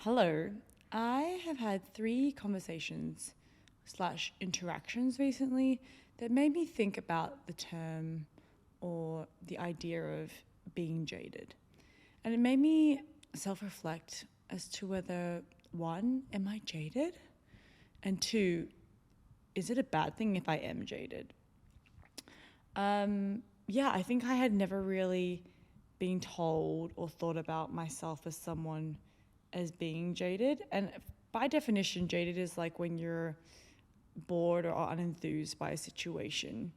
Hello. I have had three conversations slash interactions recently that made me think about the term or the idea of being jaded. And it made me self reflect as to whether, one, am I jaded? And two, is it a bad thing if I am jaded? Yeah, I think I had never really been told or thought about myself as someone as being jaded. And by definition, jaded is like when you're bored or unenthused by a situation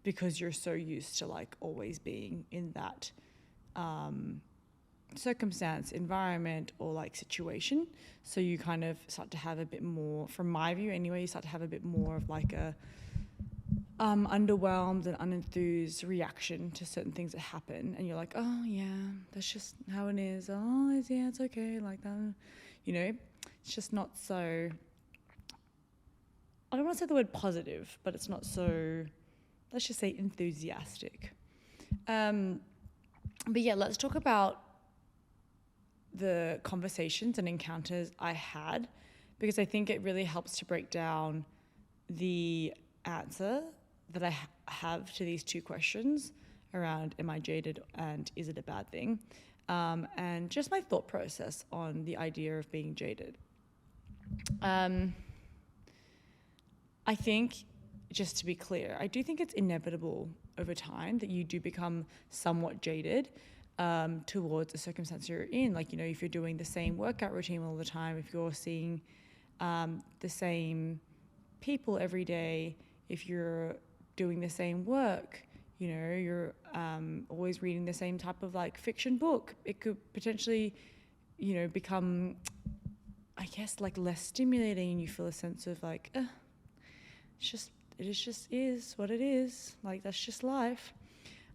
because you're so used to like always being in that circumstance, environment, or like situation. So you kind of start to have a bit more, from my view anyway, you start to have a bit more of like a underwhelmed and unenthused reaction to certain things that happen, and you're like, oh yeah, that's just how it is. Oh, yeah, it's okay, like that. It's just not so. I don't want to say the word positive, but it's not so. Let's just say enthusiastic. But yeah, let's talk about the conversations and encounters I had, because I think it really helps to break down the answer that I have to these two questions around am I jaded and is it a bad thing, and just my thought process on the idea of being jaded. I think, just to be clear, I do think it's inevitable over time that you do become somewhat jaded towards a circumstance you're in. Like, if you're doing the same workout routine all the time, if you're seeing the same people every day, if you're doing the same work, you're always reading the same type of like fiction book, it could potentially, become, I guess, like less stimulating, and you feel a sense of like, it is what it is. Like, that's just life.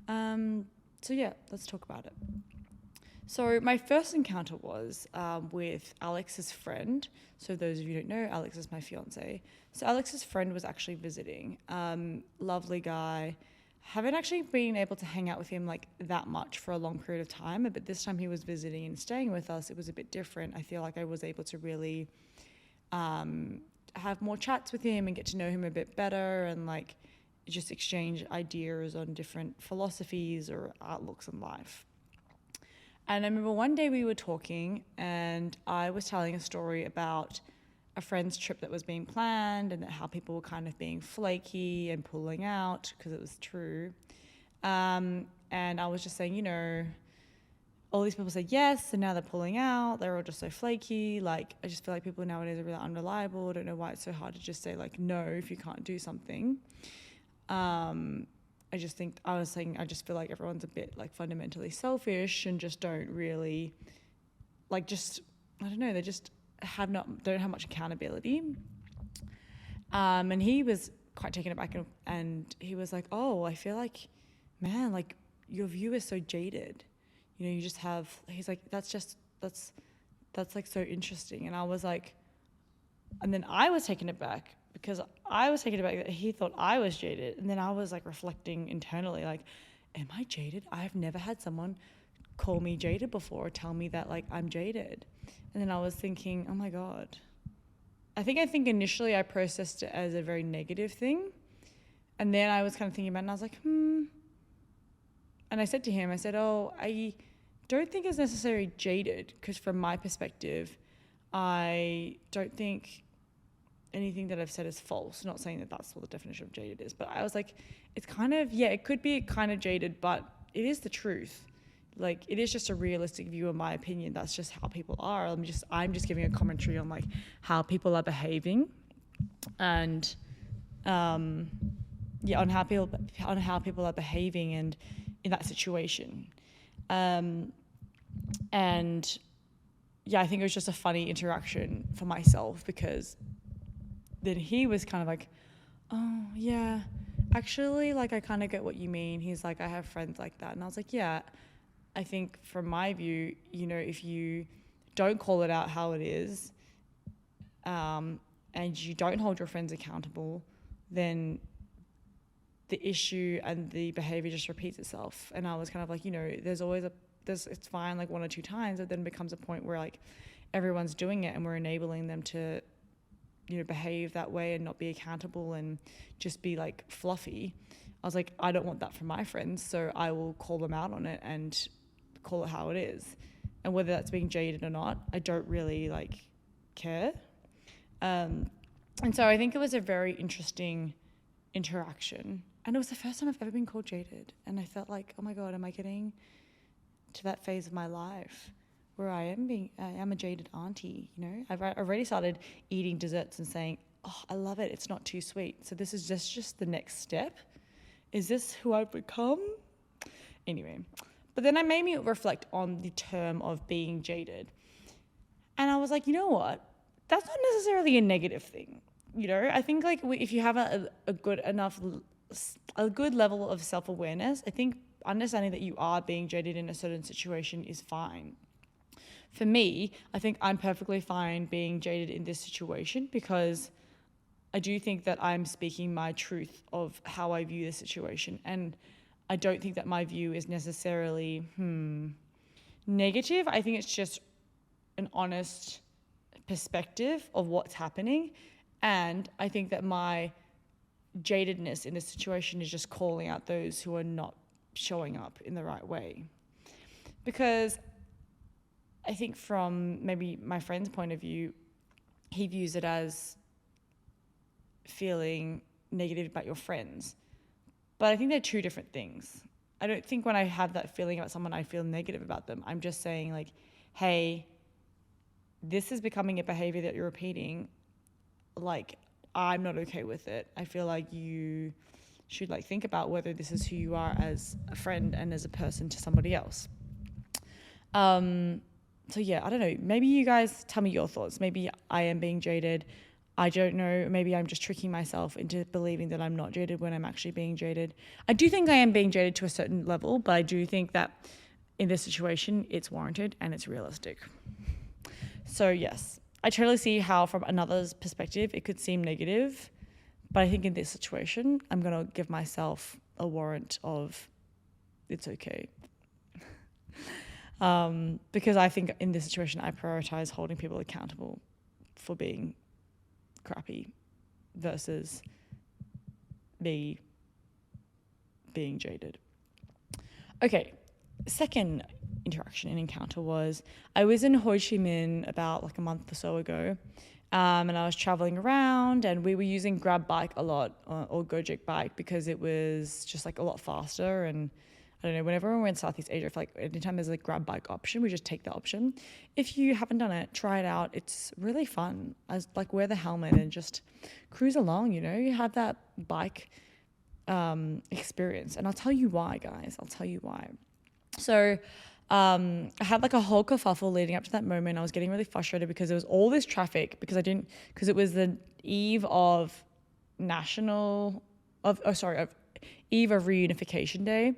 So yeah, let's talk about it. So my first encounter was with Alex's friend. So those of you who don't know, Alex is my fiance. So Alex's friend was actually visiting. Lovely guy. Haven't actually been able to hang out with him like that much for a long period of time, but this time he was visiting and staying with us. It was a bit different. I feel like I was able to really have more chats with him and get to know him a bit better, and like just exchange ideas on different philosophies or outlooks on life. And I remember one day we were talking and I was telling a story about a friend's trip that was being planned, and how people were kind of being flaky and pulling out, because it was true. And I was just saying, all these people said yes, and now they're pulling out. They're all just so flaky. Like, I just feel like people nowadays are really unreliable. I don't know why it's so hard to just say like no if you can't do something. I just feel like everyone's a bit like fundamentally selfish and just don't really like, just, I don't know, they just don't have much accountability. And he was quite taken aback, and he was like, oh, I feel like, man, like your view is so jaded. You just have, he's like, that's like so interesting. And I was like, and then I was taken aback, because I was taken aback that he thought I was jaded. And then I was like reflecting internally, like, am I jaded? I've never had someone call me jaded before, or tell me that like I'm jaded. And then I was thinking, oh my God. I think initially I processed it as a very negative thing. And then I was kind of thinking about it, and I was like, And I said to him, I said, oh, I don't think it's necessarily jaded, because from my perspective, I don't think anything that I've said is false. Not saying that that's what the definition of jaded is, but I was like, it's kind of, yeah, it could be kind of jaded, but it is the truth. Like, it is just a realistic view, in my opinion. That's just how people are. I'm just giving a commentary on like how people are behaving, and on how people are behaving and in that situation. And yeah, I think it was just a funny interaction for myself, because then he was kind of like, oh yeah, actually, like, I kind of get what you mean. He's like, I have friends like that. And I was like, yeah, I think from my view, if you don't call it out how it is, and you don't hold your friends accountable, then the issue and the behavior just repeats itself. And I was kind of like, it's fine like one or two times, but then becomes a point where like everyone's doing it and we're enabling them to, behave that way and not be accountable and just be like fluffy. I was like, I don't want that from my friends, so I will call them out on it and call it how it is. And whether that's being jaded or not, I don't really care. And so I think it was a very interesting interaction. And it was the first time I've ever been called jaded. And I felt like, oh my God, am I getting to that phase of my life where I am a jaded auntie, I've already started eating desserts and saying, oh, I love it, it's not too sweet. So this is just the next step. Is this who I've become? Anyway, but then it made me reflect on the term of being jaded. And I was like, you know what? That's not necessarily a negative thing. I think if you have a good level of self-awareness, I think understanding that you are being jaded in a certain situation is fine. For me, I think I'm perfectly fine being jaded in this situation because I do think that I'm speaking my truth of how I view the situation. And I don't think that my view is necessarily negative. I think it's just an honest perspective of what's happening. And I think that my jadedness in this situation is just calling out those who are not showing up in the right way. Because I think from maybe my friend's point of view, he views it as feeling negative about your friends. But I think they're two different things. I don't think when I have that feeling about someone, I feel negative about them. I'm just saying hey, this is becoming a behavior that you're repeating. I'm not okay with it. I feel like you should think about whether this is who you are as a friend and as a person to somebody else. So yeah, I don't know. Maybe you guys tell me your thoughts. Maybe I am being jaded. I don't know. Maybe I'm just tricking myself into believing that I'm not jaded when I'm actually being jaded. I do think I am being jaded to a certain level, but I do think that in this situation, it's warranted and it's realistic. So yes, I totally see how from another's perspective, it could seem negative, but I think in this situation, I'm going to give myself a warrant of it's okay. Because I think in this situation, I prioritize holding people accountable for being crappy versus me being jaded. Okay, second interaction and encounter was I was in Ho Chi Minh about a month or so ago, and I was traveling around and we were using Grab Bike a lot or Gojek Bike because it was just a lot faster. And I don't know, whenever we're in Southeast Asia, I feel like anytime there's a Grab Bike option, we just take the option. If you haven't done it, try it out. It's really fun. Wear the helmet and just cruise along, you have that bike experience. And I'll tell you why, guys. I'll tell you why. So I had a whole kerfuffle leading up to that moment. I was getting really frustrated because there was all this traffic because it was the eve of eve of Reunification Day.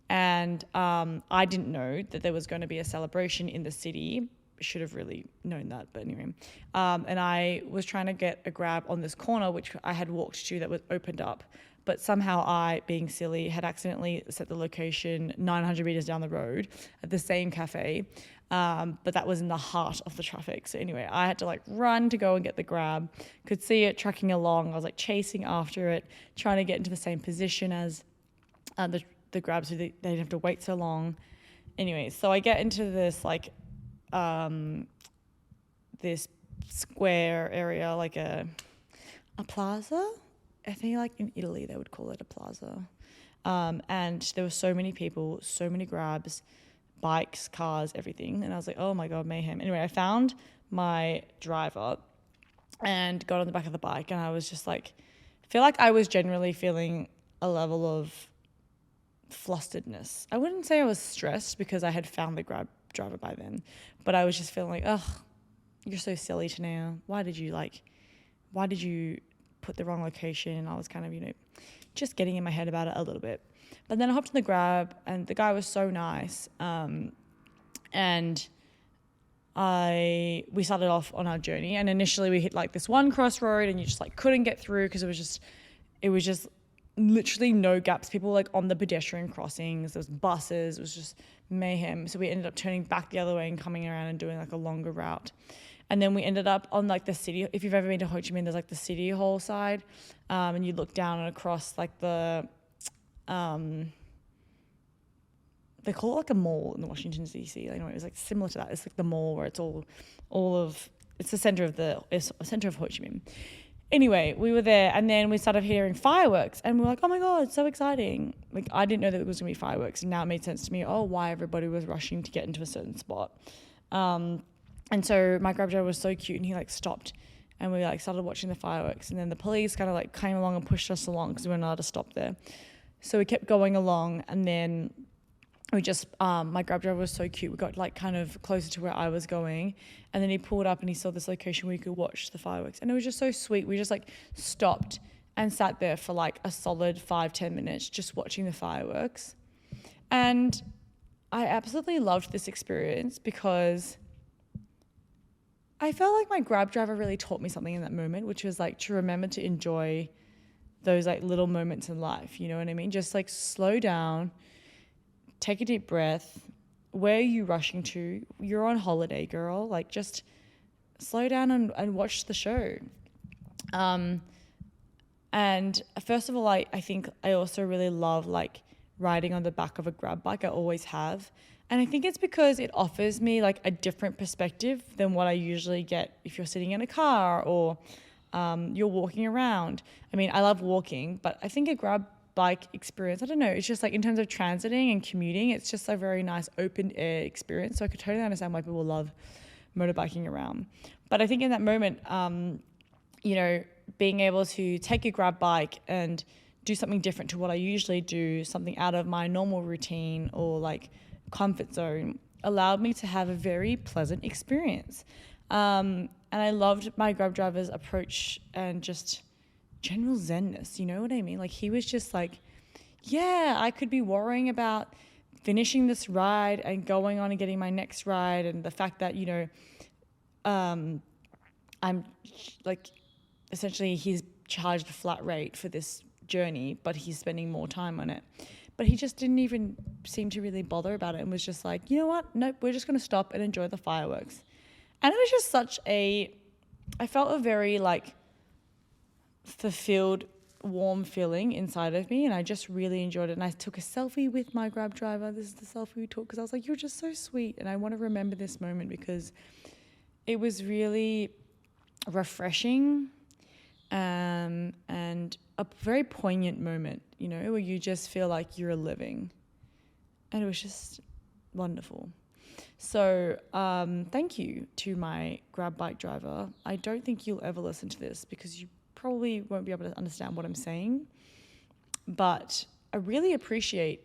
And I didn't know that there was going to be a celebration in the city. Should have really known that, but anyway. And I was trying to get a Grab on this corner, which I had walked to that was opened up. But somehow I, being silly, had accidentally set the location 900 meters down the road at the same cafe. But that was in the heart of the traffic. So anyway, I had to run to go and get the Grab. Could see it tracking along. I was chasing after it, trying to get into the same position as the Grab so they didn't have to wait so long. Anyway, so I get into this this square area, a plaza. I think in Italy they would call it a plaza. And there were so many people, so many Grabs, bikes, cars, everything. And I was like, oh my God, mayhem. Anyway, I found my driver and got on the back of the bike. And I was just feel like I was generally feeling a level of flusteredness. I wouldn't say I was stressed because I had found the Grab driver by then. But I was just feeling you're so silly, Neya. Why did you put the wrong location? And I was kind of, just getting in my head about it a little bit. But then I hopped in the Grab and the guy was so nice. And we started off on our journey, and initially we hit this one crossroad and you just couldn't get through because it was just literally no gaps. People were like on the pedestrian crossings. There was buses. It was just mayhem. So we ended up turning back the other way and coming around and doing like a longer route. And then we ended up on like the city. If you've ever been to Ho Chi Minh, there's like the city hall side, and you look down and across like the, they call it like a mall in the Washington DC. Anyway, it was like similar to that. It's like the mall where it's it's the center of Ho Chi Minh. Anyway, we were there, and then we started hearing fireworks, and we were like, oh my God, it's so exciting. Like, I didn't know that it was going to be fireworks, and now it made sense to me, why everybody was rushing to get into a certain spot. And so my Grab driver was so cute, and he like stopped, and we like started watching the fireworks, and then the police kind of like came along and pushed us along because we weren't allowed to stop there. So we kept going along, and then we just, my Grab driver was so cute. We got like kind of closer to where I was going, and then he pulled up and he saw this location where you could watch the fireworks, and it was just so sweet. We just like stopped and sat there for like a solid 5-10 minutes just watching the fireworks. And I absolutely loved this experience because I felt like my Grab driver really taught me something in that moment, which was like to remember to enjoy those like little moments in life. You know what I mean? Just like slow down, take a deep breath. Where are you rushing to? You're on holiday, girl. Like, just slow down and watch the show. And first of all, I think I also really love like riding on the back of a Grab bike. I always have. And I think it's because it offers me like a different perspective than what I usually get if you're sitting in a car or you're walking around. I mean, I love walking, but I think a Grab bike experience, I don't know, it's just like in terms of transiting and commuting, it's just a very nice open air experience. So I could totally understand why people love motorbiking around. But I think in that moment, being able to take a Grab bike and do something different to what I usually do, something out of my normal routine or like comfort zone, allowed me to have a very pleasant experience. And I loved my Grab driver's approach and just general zenness, you know what I mean? Like, he was just like, yeah, I could be worrying about finishing this ride and going on and getting my next ride, and the fact that, I'm like, essentially he's charged a flat rate for this journey, but he's spending more time on it. But he just didn't even seem to really bother about it and was just like, you know what? Nope, we're just going to stop and enjoy the fireworks. And it was just I felt a very like fulfilled, warm feeling inside of me, and I just really enjoyed it. And I took a selfie with my Grab driver. This is the selfie we took because I was like, you're just so sweet, and I want to remember this moment because it was really refreshing and a very poignant moment, where you just feel like you're living, and it was just wonderful. So thank you to my Grab bike driver. I don't think you'll ever listen to this because you probably won't be able to understand what I'm saying, but I really appreciate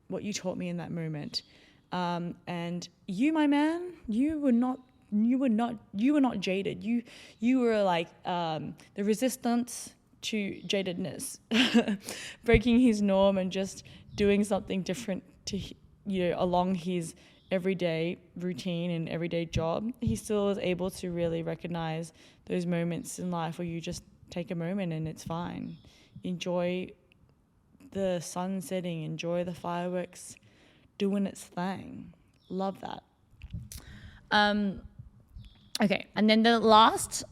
what you taught me in that moment. And you, my man, you were not jaded. You were like the resistance to jadedness, breaking his norm and just doing something different to along his everyday routine and everyday job. He still is able to really recognize those moments in life where you just take a moment and it's fine. Enjoy the sun setting, enjoy the fireworks doing its thing. Love that. Okay, and then the last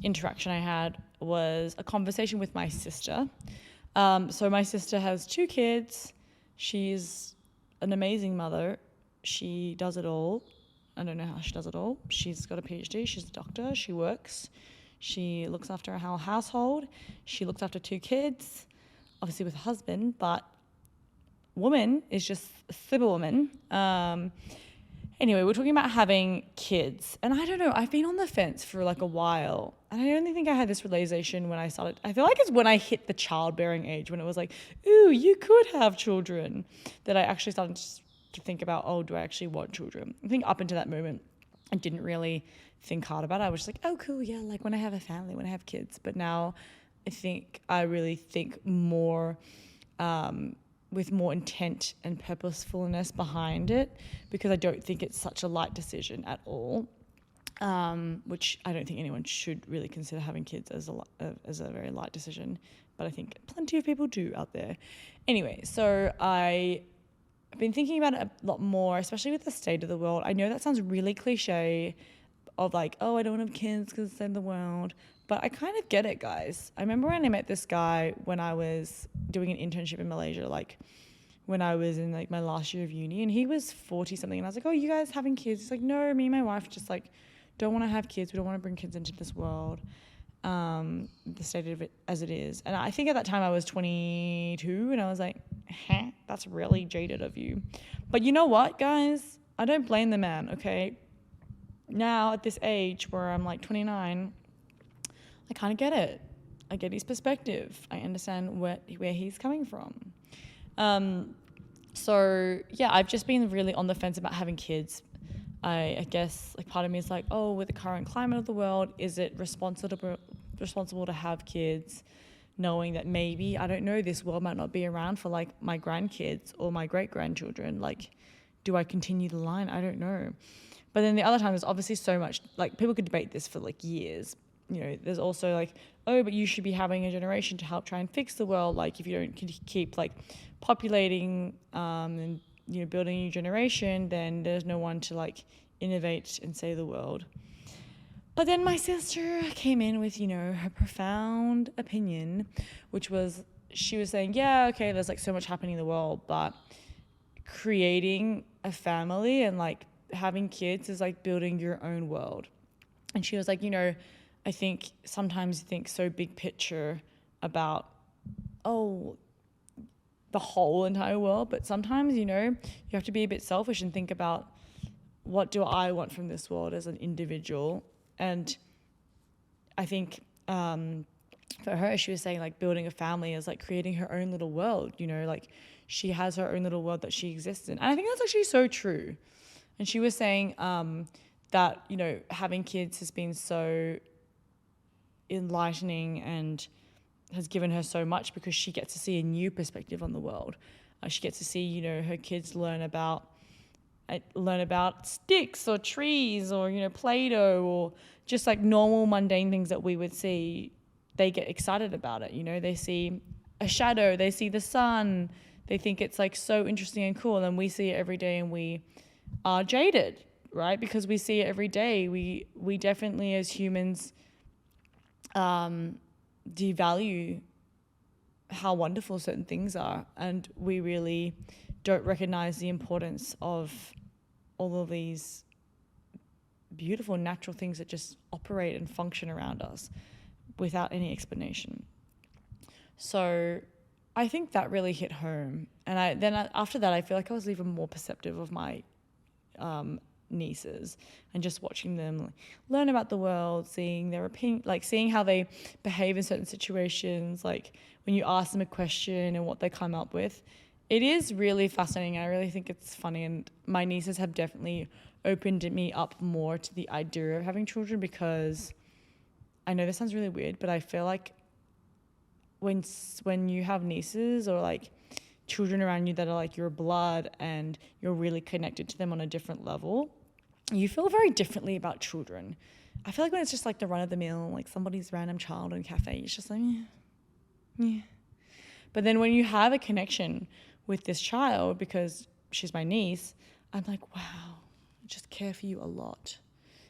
interaction I had was a conversation with my sister. So my sister has 2 kids. She's an amazing mother. She does it all. I don't know how she does it all. She's got a PhD. She's a doctor. She works. She looks after a whole household. She looks after 2 kids, obviously with a husband, but woman is just a superwoman. Anyway, we're talking about having kids. And I don't know, I've been on the fence for like a while. And I only think I had this realization when I started. I feel like it's when I hit the childbearing age, when it was like, ooh, you could have children, that I actually started to think about, do I actually want children? I think up until that moment, I didn't really think hard about it. I was just like, oh, cool, yeah, like when I have a family, when I have kids. But now I think I really think more with more intent and purposefulness behind it, because I don't think it's such a light decision at all. which I don't think anyone should really consider having kids as a very light decision, but I think plenty of people do out there. Anyway, so I've been thinking about it a lot more, especially with the state of the world. I know that sounds really cliche of like, oh, I don't want to have kids because it's the end of the world. But I kind of get it, guys. I remember when I met this guy when I was doing an internship in Malaysia, like when I was in like my last year of uni, and he was 40 something. And I was like, oh, you guys having kids? He's like, no, me and my wife just like don't want to have kids. We don't want to bring kids into this world. The state of it as it is. And I think at that time I was 22 and I was like, that's really jaded of you. But you know what, guys? I don't blame the man, okay? Now at this age where I'm like 29, I kind of get it. I get his perspective. I understand where he's coming from. So yeah, I've just been really on the fence about having kids. I guess like part of me is like, oh, with the current climate of the world, is it responsible to have kids, knowing that maybe, I don't know, this world might not be around for like my grandkids or my great grandchildren. Like, do I continue the line? I don't know. But then the other time, there's obviously so much, like people could debate this for like years. You know, there's also like, oh, but you should be having a generation to help try and fix the world. Like if you don't keep like populating and, you know, building a new generation, then there's no one to like innovate and save the world. But then my sister came in with, you know, her profound opinion, which was, she was saying, yeah, okay, there's like so much happening in the world, but creating a family and like having kids is like building your own world. And she was like, you know, I think sometimes you think so big picture about, oh, the whole entire world, but sometimes, you know, you have to be a bit selfish and think about, what do I want from this world as an individual? And I think for her, she was saying like building a family is like creating her own little world, you know, like she has her own little world that she exists in. And I think that's actually so true. And she was saying that, you know, having kids has been so enlightening and has given her so much because she gets to see a new perspective on the world. She gets to see, you know, her kids learn about sticks or trees or, you know, Play-Doh or just like normal mundane things that we would see. They get excited about it, you know, they see a shadow, they see the sun, they think it's like so interesting and cool, and we see it every day and we are jaded, right? Because we see it every day. We definitely as humans devalue how wonderful certain things are, and we really don't recognize the importance of all of these beautiful natural things that just operate and function around us without any explanation. So I think that really hit home. And after that, I feel like I was even more perceptive of my nieces and just watching them learn about the world, seeing their opinion, like seeing how they behave in certain situations, like when you ask them a question and what they come up with. It is really fascinating. I really think it's funny, and my nieces have definitely opened me up more to the idea of having children, because I know this sounds really weird, but I feel like when you have nieces or like children around you that are like your blood and you're really connected to them on a different level, you feel very differently about children. I feel like when it's just like the run of the mill, like somebody's random child in a cafe, it's just like, yeah. But then when you have a connection with this child, because she's my niece, I'm like, wow, I just care for you a lot.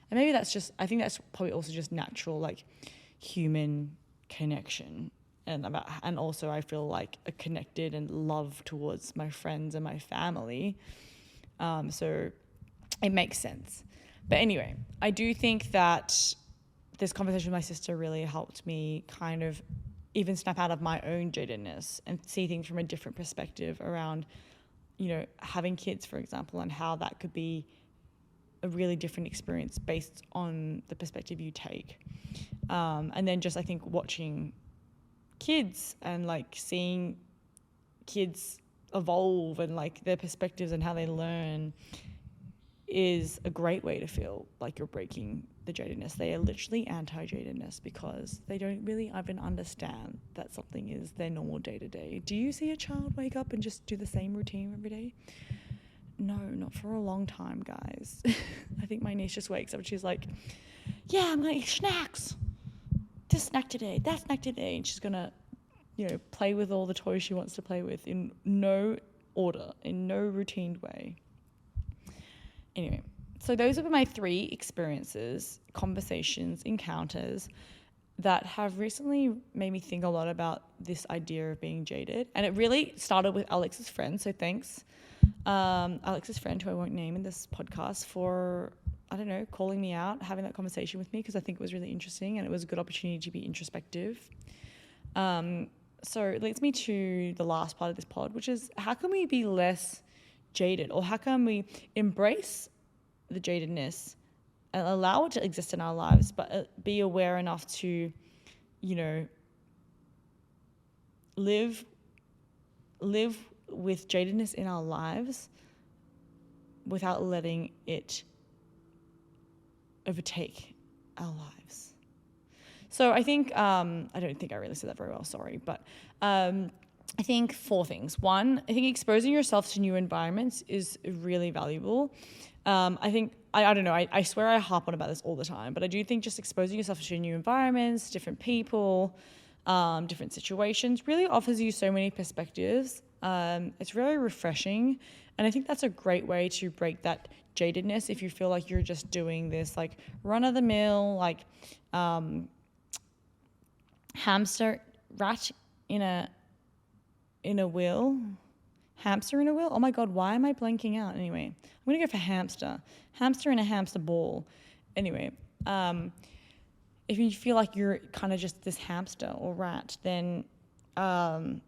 And maybe that's just, I think that's probably also just natural, like human connection. And also I feel like a connected and love towards my friends and my family. So it makes sense. But anyway, I do think that this conversation with my sister really helped me kind of even snap out of my own jadedness and see things from a different perspective around, you know, having kids, for example, and how that could be a really different experience based on the perspective you take. And then just, I think, watching kids and like seeing kids evolve and like their perspectives and how they learn is a great way to feel like you're breaking the jadedness. They are literally anti-jadedness because they don't really even understand that something is their normal day-to-day. Do you see a child wake up and just do the same routine every day? no, not for a long time, guys. I think my niece just wakes up and she's like, yeah, I'm going to eat snacks. This snack today, that snack today. And she's going to, play with all the toys she wants to play with in no order, in no routine way. Anyway, so those are my 3 experiences, conversations, encounters that have recently made me think a lot about this idea of being jaded. And it really started with Alex's friend. So thanks, Alex's friend, who I won't name in this podcast, for, calling me out, having that conversation with me, because I think it was really interesting and it was a good opportunity to be introspective. So it leads me to the last part of this pod, which is, how can we be less jaded, or how can we embrace the jadedness and allow it to exist in our lives, but be aware enough to, live with jadedness in our lives without letting it overtake our lives. So I think, I don't think I really said that very well, sorry, but I think 4 things. 1, I think exposing yourself to new environments is really valuable. I think, I don't know, I swear I harp on about this all the time, but I do think just exposing yourself to new environments, different people, different situations really offers you so many perspectives. It's really refreshing. And I think that's a great way to break that jadedness if you feel like you're just doing this like run-of-the-mill, like hamster rat in a wheel. Hamster in a wheel? Oh my God, why am I blanking out? Anyway, I'm going to go for hamster. Hamster in a hamster ball. Anyway, if you feel like you're kind of just this hamster or rat, then a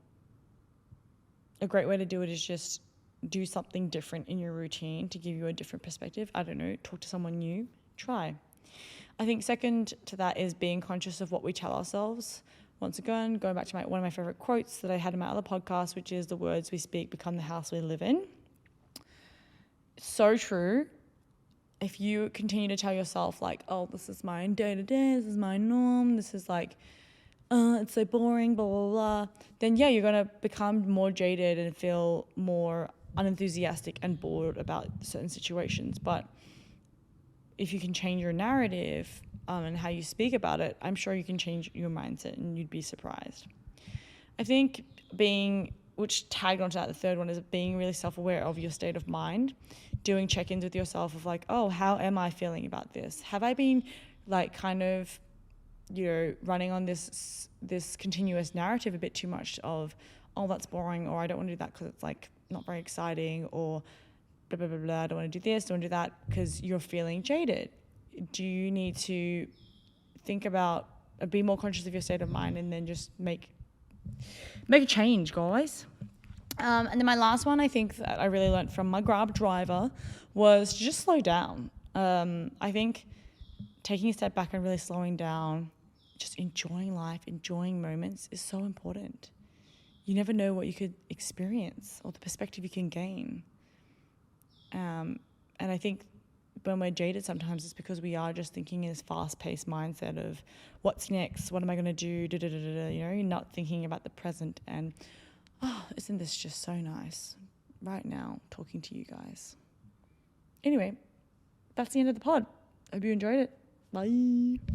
great way to do it is just do something different in your routine to give you a different perspective. I don't know, talk to someone new, try. I think second to that is being conscious of what we tell ourselves. Once again, going back to one of my favorite quotes that I had in my other podcast, which is, the words we speak become the house we live in. So true. If you continue to tell yourself like, oh, this is my day-to-day, this is my norm, this is like, it's so boring, blah, blah, blah, then yeah, you're going to become more jaded and feel more unenthusiastic and bored about certain situations. But if you can change your narrative and how you speak about it, I'm sure you can change your mindset and you'd be surprised. I think which tagged onto that, the third one, is being really self-aware of your state of mind, doing check-ins with yourself of like, oh, how am I feeling about this? Have I been like kind of, running on this continuous narrative a bit too much of, oh, that's boring, or I don't want to do that because it's like not very exciting, or blah, blah, blah, blah, I don't want to do this, don't want to do that, because you're feeling jaded. Do you need to think about, be more conscious of your state of mind, and then just make a change, guys? And then my last one, I think that I really learned from my Grab driver, was to just slow down. I think taking a step back and really slowing down, just enjoying life, enjoying moments is so important. You never know what you could experience or the perspective you can gain. And I think when we're jaded sometimes it's because we are just thinking in this fast-paced mindset of what's next, what am I going to do, you're not thinking about the present. And isn't this just so nice right now talking to you guys? Anyway, that's the end of the pod. Hope you enjoyed it. Bye.